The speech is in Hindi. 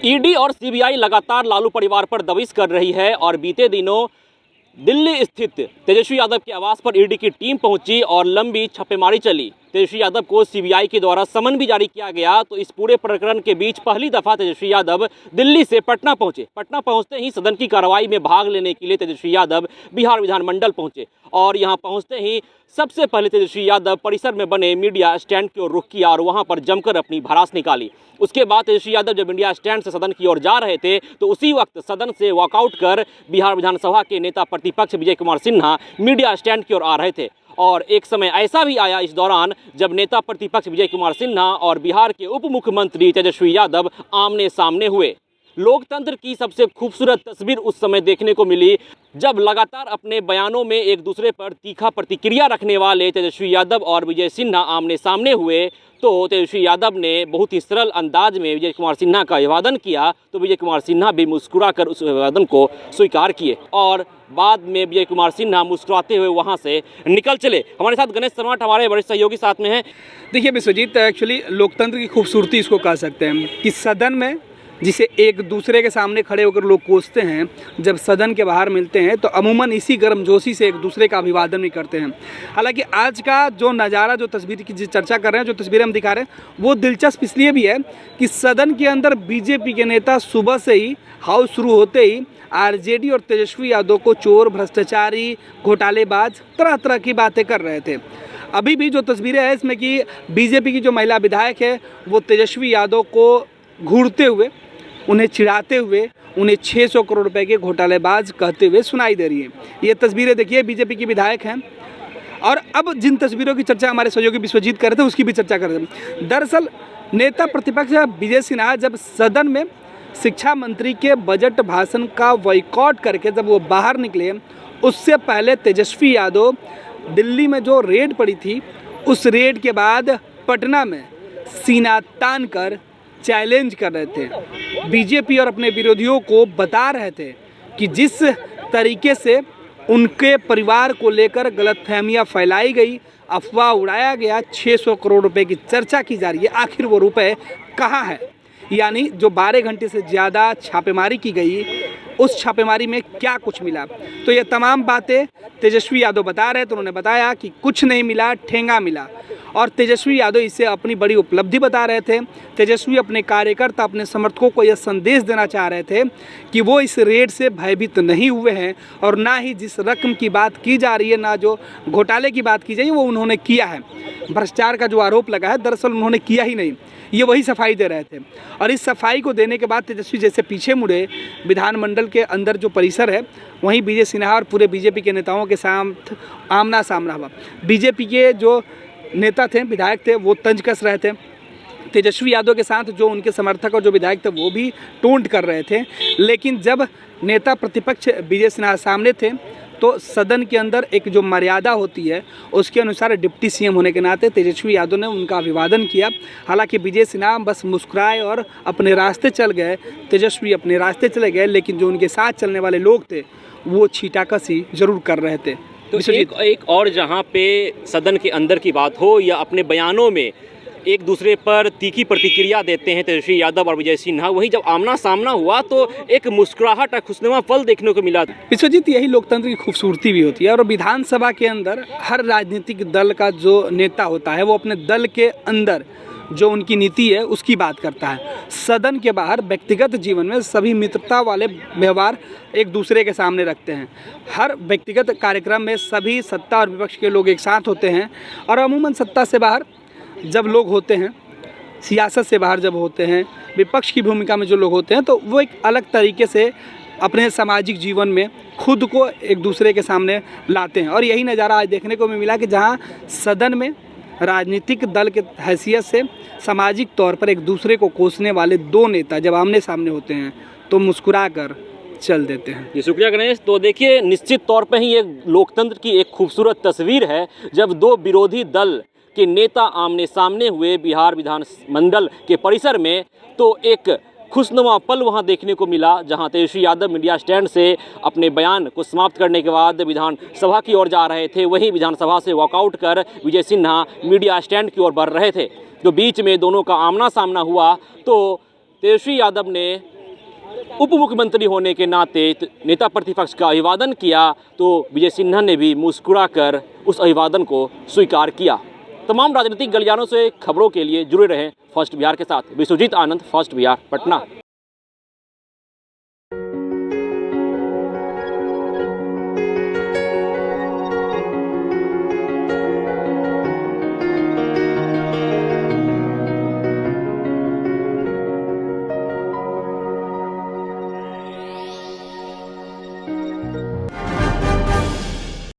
ईडी और सीबीआई लगातार लालू परिवार पर दबिश कर रही है और बीते दिनों दिल्ली स्थित तेजस्वी यादव के आवास पर ईडी की टीम पहुंची और लंबी छापेमारी चली। तेजस्वी यादव को सीबीआई के द्वारा समन भी जारी किया गया। तो इस पूरे प्रकरण के बीच पहली दफा तेजस्वी यादव दिल्ली से पटना पहुंचे। पटना पहुंचते ही सदन की कार्रवाई में भाग लेने के लिए तेजस्वी यादव बिहार विधानमंडल पहुंचे और यहां पहुंचते ही सबसे पहले तेजस्वी यादव परिसर में बने मीडिया स्टैंड की ओर रुख किया और वहां पर जमकर अपनी भड़ास निकाली। उसके बाद तेजस्वी यादव जब मीडिया स्टैंड से सदन की ओर जा रहे थे तो उसी वक्त सदन से वॉकआउट कर बिहार विधानसभा के नेता प्रतिपक्ष विजय कुमार सिन्हा मीडिया स्टैंड की ओर आ रहे थे। और एक समय ऐसा भी आया इस दौरान जब नेता प्रतिपक्ष विजय कुमार सिन्हा और बिहार के उप मुख्यमंत्री तेजस्वी यादव आमने सामने हुए। लोकतंत्र की सबसे खूबसूरत तस्वीर उस समय देखने को मिली जब लगातार अपने बयानों में एक दूसरे पर तीखा प्रतिक्रिया रखने वाले तेजस्वी यादव और विजय सिन्हा आमने सामने हुए। तो तेजस्वी यादव ने बहुत ही सरल अंदाज में विजय कुमार सिन्हा का अभिवादन किया तो विजय कुमार सिन्हा भी मुस्कुराकर उस अभिवादन को स्वीकार किए और बाद में विजय कुमार सिन्हा मुस्कुराते हुए वहां से निकल चले। हमारे साथ गणेश शर्मा हमारे वरिष्ठ सहयोगी साथ में हैं। देखिए विश्वजीत, एक्चुअली लोकतंत्र की खूबसूरती इसको कह सकते हैं कि सदन में जिसे एक दूसरे के सामने खड़े होकर लोग कोसते हैं, जब सदन के बाहर मिलते हैं तो अमूमन इसी गर्मजोशी से एक दूसरे का अभिवादन भी करते हैं। हालांकि आज का जो नज़ारा, जो तस्वीर की चर्चा कर रहे हैं, जो तस्वीरें हम दिखा रहे हैं, वो दिलचस्प इसलिए भी है कि सदन के अंदर बीजेपी के नेता सुबह से ही हाउस शुरू होते ही आरजेडी और तेजस्वी यादव को चोर, भ्रष्टाचारी, घोटालेबाज तरह तरह की बातें कर रहे थे। अभी भी जो तस्वीरें हैं इसमें कि बीजेपी की जो महिला विधायक है वो तेजस्वी यादव को घूरते हुए, उन्हें चिढ़ाते हुए, उन्हें 600 करोड़ रुपए के घोटालेबाज कहते हुए सुनाई दे रही है। ये तस्वीरें देखिए, बीजेपी की विधायक हैं। और अब जिन तस्वीरों की चर्चा हमारे सहयोगी विश्वजीत कर रहे थे उसकी भी चर्चा कर रहे थे। दरअसल नेता प्रतिपक्ष विजय सिन्हा जब सदन में शिक्षा मंत्री के बजट भाषण का बॉयकॉट करके जब वो बाहर निकले, उससे पहले तेजस्वी यादव दिल्ली में जो रेड पड़ी थी उस रेड के बाद पटना में सीना तान कर चैलेंज कर रहे थे। बीजेपी और अपने विरोधियों को बता रहे थे कि जिस तरीके से उनके परिवार को लेकर गलतफहमियां फैलाई गई, अफवाह उड़ाया गया, 600 करोड़ रुपए की चर्चा की जा रही है, आखिर वो रुपए कहाँ है? यानी जो 12 घंटे से ज़्यादा छापेमारी की गई, उस छापेमारी में क्या कुछ मिला? तो ये तमाम बातें तेजस्वी यादव बता रहे थे। उन्होंने बताया कि कुछ नहीं मिला, ठेंगा मिला। और तेजस्वी यादव इसे अपनी बड़ी उपलब्धि बता रहे थे। तेजस्वी अपने कार्यकर्ता, अपने समर्थकों को यह संदेश देना चाह रहे थे कि वो इस रेड से भयभीत नहीं हुए हैं और ना ही जिस रकम की बात की जा रही है, ना जो घोटाले की बात की जाए वो उन्होंने किया है। भ्रष्टाचार का जो आरोप लगा है दरअसल उन्होंने किया ही नहीं, ये वही सफाई दे रहे थे। और इस सफाई को देने के बाद तेजस्वी जैसे पीछे मुड़े, विधानमंडल के अंदर जो परिसर है वहीं विजय सिन्हा और पूरे बीजेपी के नेताओं के साथ आमना सामना हुआ। बीजेपी के जो नेता थे, विधायक थे, वो तंज कस रहे थे। तेजस्वी यादव के साथ जो उनके समर्थक और जो विधायक थे वो भी टोंट कर रहे थे। लेकिन जब नेता प्रतिपक्ष विजय सिन्हा सामने थे तो सदन के अंदर एक जो मर्यादा होती है उसके अनुसार डिप्टी सीएम होने के नाते तेजस्वी यादव ने उनका अभिवादन किया। हालांकि विजय सिन्हा बस मुस्कुराए और अपने रास्ते चल गए, तेजस्वी अपने रास्ते चले गए, लेकिन जो उनके साथ चलने वाले लोग थे वो छीटाकसी जरूर कर रहे थे। तो एक और जहाँ पे सदन के अंदर की बात हो या अपने बयानों में एक दूसरे पर तीखी प्रतिक्रिया देते हैं तेजस्वी यादव और विजय सिन्हा, वहीं जब आमना सामना हुआ तो एक मुस्कुराहट, खुशनुमा पल देखने को मिला। विश्वजीत, यही लोकतंत्र की खूबसूरती भी होती है। और विधानसभा के अंदर हर राजनीतिक दल का जो नेता होता है वो अपने दल के अंदर जो उनकी नीति है उसकी बात करता है। सदन के बाहर व्यक्तिगत जीवन में सभी मित्रता वाले व्यवहार एक दूसरे के सामने रखते हैं। हर व्यक्तिगत कार्यक्रम में सभी सत्ता और विपक्ष के लोग एक साथ होते हैं। और अमूमन सत्ता से बाहर जब लोग होते हैं, सियासत से बाहर जब होते हैं, विपक्ष की भूमिका में जो लोग होते हैं, तो वो एक अलग तरीके से अपने सामाजिक जीवन में खुद को एक दूसरे के सामने लाते हैं। और यही नज़ारा आज देखने को मिला कि जहाँ सदन में राजनीतिक दल के हैसियत से सामाजिक तौर पर एक दूसरे को कोसने वाले दो नेता जब आमने सामने होते हैं तो मुस्कुरा कर चल देते हैं। जी शुक्रिया गणेश। तो देखिए, निश्चित तौर पर ही ये लोकतंत्र की एक खूबसूरत तस्वीर है जब दो विरोधी दल के नेता आमने सामने हुए बिहार विधानमंडल के परिसर में। तो एक खुशनुमा पल वहां देखने को मिला जहां तेजस्वी यादव मीडिया स्टैंड से अपने बयान को समाप्त करने के बाद विधानसभा की ओर जा रहे थे, वहीं विधानसभा से वॉकआउट कर विजय सिन्हा मीडिया स्टैंड की ओर बढ़ रहे थे। तो बीच में दोनों का आमना सामना हुआ तो तेजस्वी यादव ने उप मुख्यमंत्री होने के नाते नेता प्रतिपक्ष का अभिवादन किया तो विजय सिन्हा ने भी मुस्कुराकर उस अभिवादन को स्वीकार किया। तमाम राजनीतिक गलियारों से खबरों के लिए जुड़े रहें फर्स्ट बिहार के साथ। विश्वजीत आनंद, फर्स्ट बिहार, पटना।